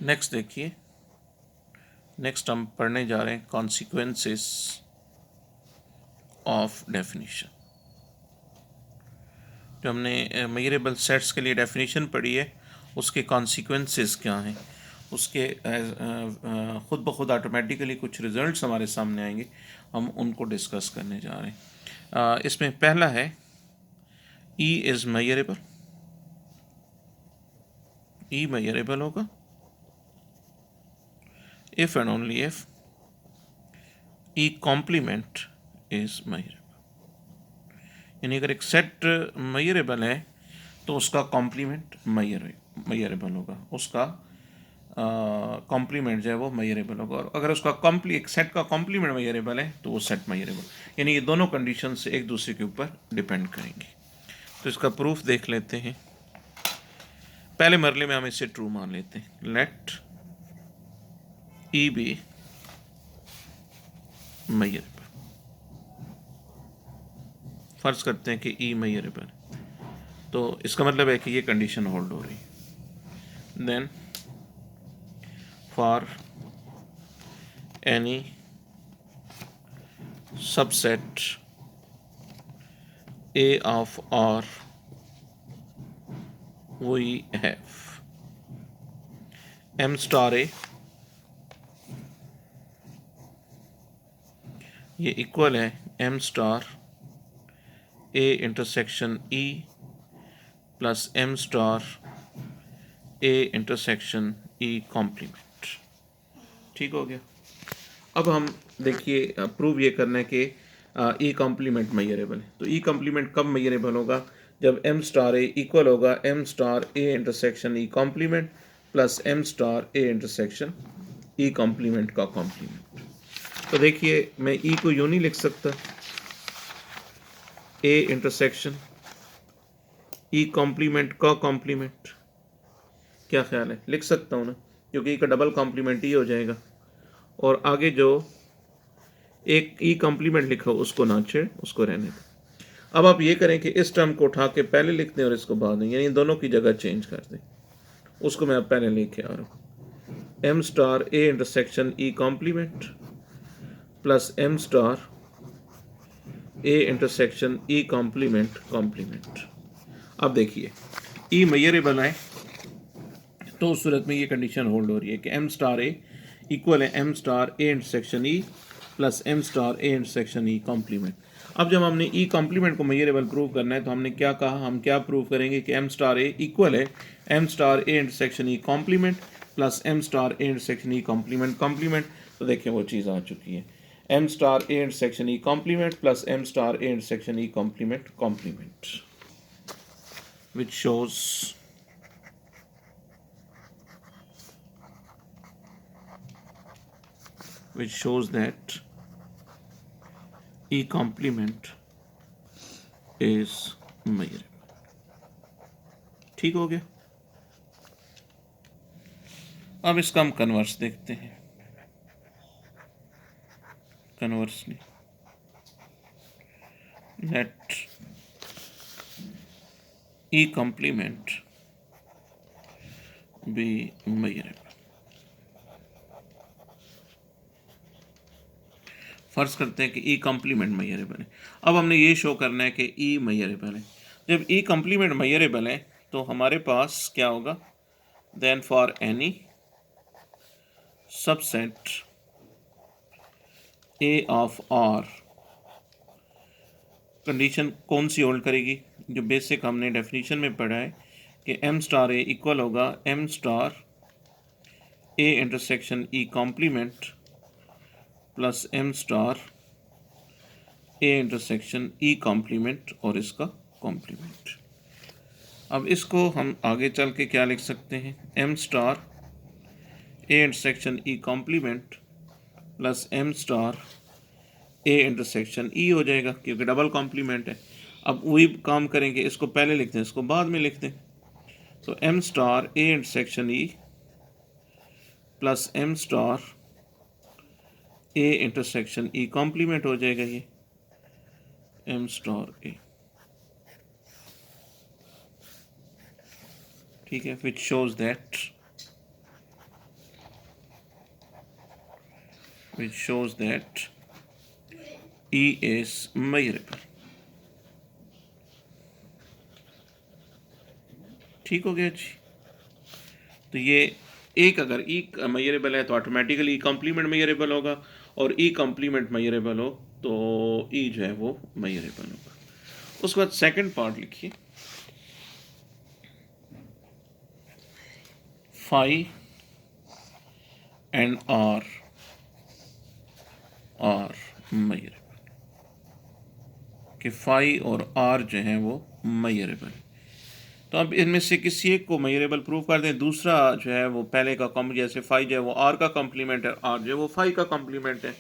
Next देखिए, next हम पढ़ने जा रहे हैं कॉन्सिक्वेंसेस ऑफ डेफिनेशन। जो हमने मेजरेबल सेट्स के लिए डेफिनेशन पढ़ी है, उसके कॉन्सिक्वेंसेस क्या हैं, उसके ख़ुद ब खुद ऑटोमेटिकली कुछ रिजल्ट्स हमारे सामने आएंगे, हम उनको डिस्कस करने जा रहे हैं। इसमें पहला है E is measurable. E measurable होगा if and only if E complement is measurable. यानी अगर एक सेट मेजरेबल है तो उसका कॉम्प्लीमेंट मेजरेबल होगा, उसका कॉम्प्लीमेंट जो है वो मेजरेबल होगा। और अगर उसका एक सेट का कॉम्प्लीमेंट मेजरेबल है तो वो सेट मेजरेबल, यानी ये दोनों कंडीशन से एक दूसरे के ऊपर डिपेंड करेंगी। तो इसका प्रूफ देख लेते हैं। पहले मरले में हम इसे ट्रू मान लेते हैं। Let E be measurable. फर्ज करते हैं कि ई मेजरेबल, तो इसका मतलब है कि ये कंडीशन होल्ड हो रही है। Then for any subset A of R we have M star A, ये इक्वल है M star A intersection E plus M star A intersection E complement. ठीक हो गया। अब हम देखिए प्रूव ये करना है कि ई कॉम्प्लीमेंट मेजरेबल है। तो ई कॉम्प्लीमेंट कब मेजरेबल होगा? जब एम स्टार ए इक्वल होगा M star A intersection E complement plus M star A intersection E complement का कॉम्प्लीमेंट। तो देखिए मैं ई को यूं नहीं लिख सकता, ए इंटरसेक्शन ई कॉम्प्लीमेंट का कॉम्प्लीमेंट। क्या ख्याल है, लिख सकता हूँ ना? क्योंकि ई का डबल कॉम्प्लीमेंट ही हो जाएगा। और आगे जो एक ई कॉम्प्लीमेंट लिखा हो उसको ना छेड़, उसको रहने दें। अब आप ये करें कि इस टर्म को उठा के पहले लिख दें और इसको बाद में, यानी दोनों की जगह चेंज कर दें। उसको मैं अब पहले लिखे आ रहा हूँ। M star A intersection E complement plus M star A intersection E complement complement. अब देखिए ई मेजरेबल है तो उस सूरत में ये कंडीशन होल्ड हो रही है कि एम स्टार ए इक्वल है M star A intersection E plus M star A intersection E complement. अब जब हमने ई कॉम्प्लीमेंट को मेजरेबल प्रूव करना है तो हमने क्या कहा, हम क्या प्रूव करेंगे कि एम स्टार ए इक्वल है M star A intersection E complement plus M star A intersection E complement complement. तो देखिए वो चीज़ आ चुकी है, M star A intersection E complement plus M star A intersection E complement complement, which shows that E complement is measurable। ठीक हो गया। अब इसका हम कन्वर्स देखते हैं। Conversely let E complement be measurable। फर्ज करते हैं कि ई कॉम्प्लीमेंट मेजरेबल है। अब हमने ये शो करना है कि ई मेजरेबल है। जब ई कॉम्प्लीमेंट मेजरेबल है तो हमारे पास क्या होगा? Then for any subset A of R, condition कौन सी होल्ड करेगी? जो बेसिक हमने डेफिनेशन में पढ़ा है कि एम स्टार ए इक्वल होगा M star A intersection E complement plus M star A intersection E complement और इसका कॉम्प्लीमेंट। अब इसको हम आगे चल के क्या लिख सकते हैं? M star A intersection E complement plus M star A intersection E हो जाएगा क्योंकि डबल कॉम्प्लीमेंट है। अब वही काम करेंगे, इसको पहले लिख दें, इसको बाद में लिख दें। तो M star A intersection E plus M star A intersection E complement हो जाएगा ये एम स्टार ए। ठीक है, which shows that which shows that E is measurable. ठीक हो गया जी। तो ये एक अगर ई मेजरेबल है तो ऑटोमेटिकली ई कॉम्प्लीमेंट मेजरेबल होगा, और ई कॉम्प्लीमेंट मेजरेबल हो तो ई जो है वो मेजरेबल होगा। उसके बाद सेकंड पार्ट लिखिए, फाई एंड आर मेजरेबल, कि फाई और आर जो है वो मेजरेबल। तो अब इनमें से किसी एक को मेजरेबल प्रूव कर दें, दूसरा जो है वो पहले का जैसे फाई जो है वो आर का कॉम्प्लीमेंट है, आर जो है वो फाई का कॉम्प्लीमेंट है।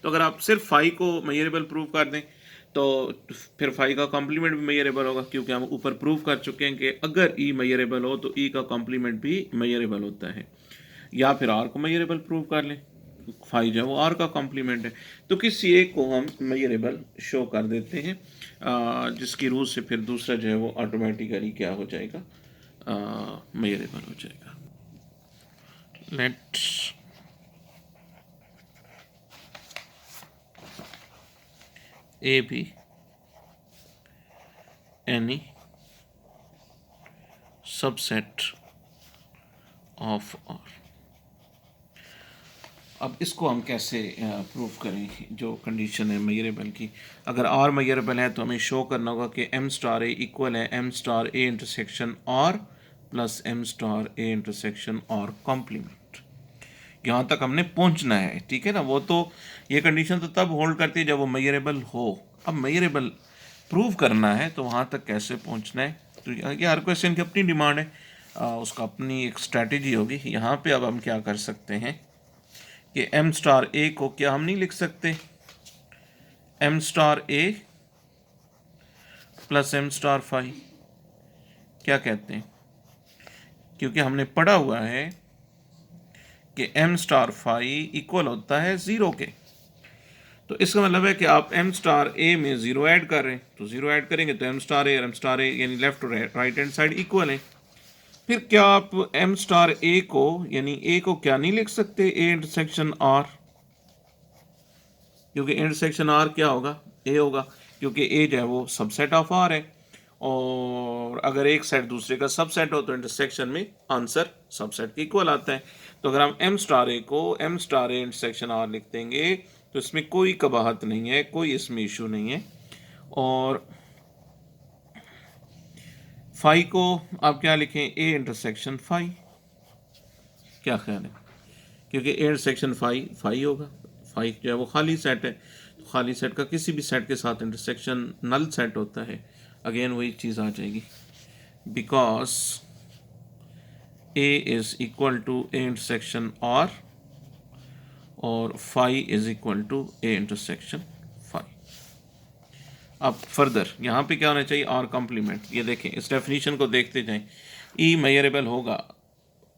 तो अगर आप सिर्फ फाई को मेजरेबल प्रूव कर दें तो फिर फाई का कॉम्प्लीमेंट भी मेजरेबल होगा, क्योंकि हम ऊपर प्रूव कर चुके हैं कि अगर ई मेजरेबल हो तो ई का कॉम्प्लीमेंट भी मेजरेबल होता है। या फिर आर को मेजरेबल प्रूव कर लें, फाई जो है वो आर का कॉम्प्लीमेंट है। तो किसी एक को हम मेजरेबल शो कर देते हैं, जिसकी रूल से फिर दूसरा जो है वो ऑटोमेटिकली क्या हो जाएगा, मेजरेबल हो जाएगा। Let's A be any subset of R. अब इसको हम कैसे प्रूव करें, जो कंडीशन है मेजरेबल की। अगर आर मेजरेबल है तो हमें शो करना होगा कि एम स्टार ए इक्वल है M star A intersection R plus M star A intersection R complement. यहाँ तक हमने पहुँचना है, ठीक है ना। वो तो ये कंडीशन तो तब होल्ड करती है जब वो मेजरेबल हो। अब मेजरेबल प्रूव करना है तो वहाँ तक कैसे पहुँचना है, तो ये हर क्वेश्चन की अपनी डिमांड है, उसका अपनी एक स्ट्रैटेजी होगी। यहाँ पे अब हम क्या कर सकते हैं कि एम स्टार ए को क्या हम नहीं लिख सकते एम स्टार ए प्लस एम स्टार फाई, क्या कहते हैं, क्योंकि हमने पढ़ा हुआ है कि एम स्टार फाई इक्वल होता है ज़ीरो के। तो इसका मतलब है कि आप एम स्टार ए में ज़ीरो ऐड कर रहे हैं, तो ज़ीरो ऐड करेंगे तो एम स्टार ए और एम स्टार ए यानी लेफ्ट और राइट हैंड साइड इक्वल है। फिर क्या आप एम स्टार ए को यानी ए को क्या नहीं लिख सकते ए इंटरसेक्शन आर, क्योंकि इंटरसेक्शन आर क्या होगा, ए होगा, क्योंकि ए जो है वो सबसेट ऑफ आर है, और अगर एक सेट दूसरे का सबसेट हो तो इंटरसेक्शन में आंसर सबसेट के इक्वल आता है। तो अगर हम एम स्टार ए को M star A intersection R लिख देंगे तो इसमें कोई कबाहत नहीं है, कोई इसमें इशू नहीं है। और फाई को आप क्या लिखें, ए इंटरसेक्शन फाई, क्या ख्याल है, क्योंकि ए इंटरसेक्शन फाई फाई होगा। फाई जो है वो खाली सेट है, तो खाली सेट का किसी भी सेट के साथ इंटरसेक्शन नल सेट होता है। अगेन वही चीज़ आ जाएगी, because A is equal to A intersection R और phi is equal to A intersection phi. अब फर्दर यहाँ पे क्या होना चाहिए, आर कॉम्प्लीमेंट। ये देखें, इस डेफिनेशन को देखते जाएं। ई मेजरेबल होगा,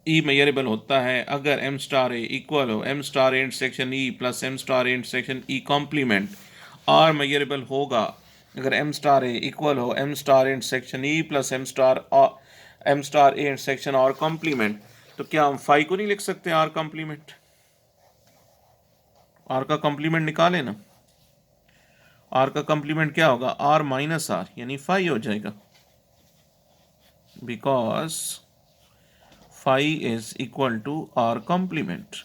ई मेजरेबल होता है अगर एम स्टार ए इक्वल हो M star A intersection E plus M star A intersection E complement. R measurable होगा अगर एम स्टार ए इक्वल हो M star A intersection E plus M star A intersection R complement. तो क्या हम phi को नहीं लिख सकते आर कॉम्प्लीमेंट, आर का कॉम्प्लीमेंट निकालें ना। आर का कॉम्प्लीमेंट क्या होगा, आर माइनस आर यानी फाई हो जाएगा, because phi is equal to R complement.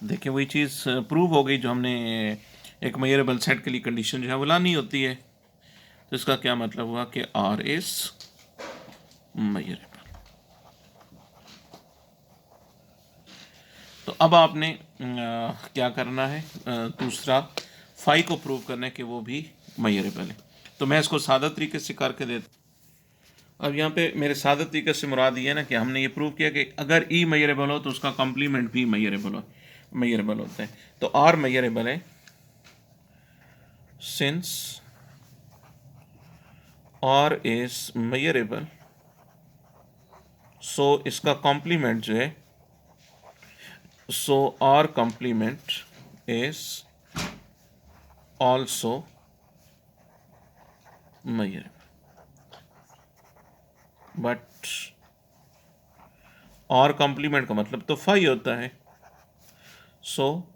देखिए वही चीज़ प्रूव हो गई जो हमने एक मेजरेबल सेट के लिए कंडीशन जो है वो लानी होती है। तो इसका क्या मतलब हुआ कि आर इज मेजरेबल। तो अब आपने क्या करना है, दूसरा फाई को प्रूव करना है कि वो भी मेजरेबल है। तो मैं इसको सादा तरीके से करके देता। अब यहाँ पे मेरे सादा तरीके से मुराद ये है ना कि हमने ये प्रूव किया कि अगर ई मेजरेबल हो तो उसका कॉम्प्लीमेंट भी मेजरेबल होता है। तो आर मेजरेबल है since R is measurable, so इसका कॉम्प्लीमेंट जो है, so R complement is also measurable. But और कॉम्प्लीमेंट का मतलब तो फाई होता है, सो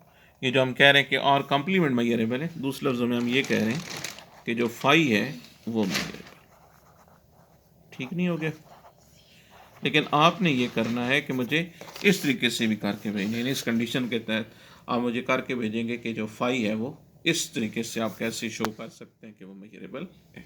ये जो हम कह रहे हैं कि और कॉम्प्लीमेंट मेजरेबल है, दूसरे लफ्ज़ों में हम ये कह रहे हैं कि जो फाई है वो मेजरेबल। ठीक नहीं हो गया? लेकिन आपने ये करना है कि मुझे इस तरीके से भी करके भेजें, इस कंडीशन के तहत आप मुझे करके भेजेंगे कि जो फाई है वो इस तरीके से आप कैसे शो कर सकते हैं कि वो मेजरेबल है।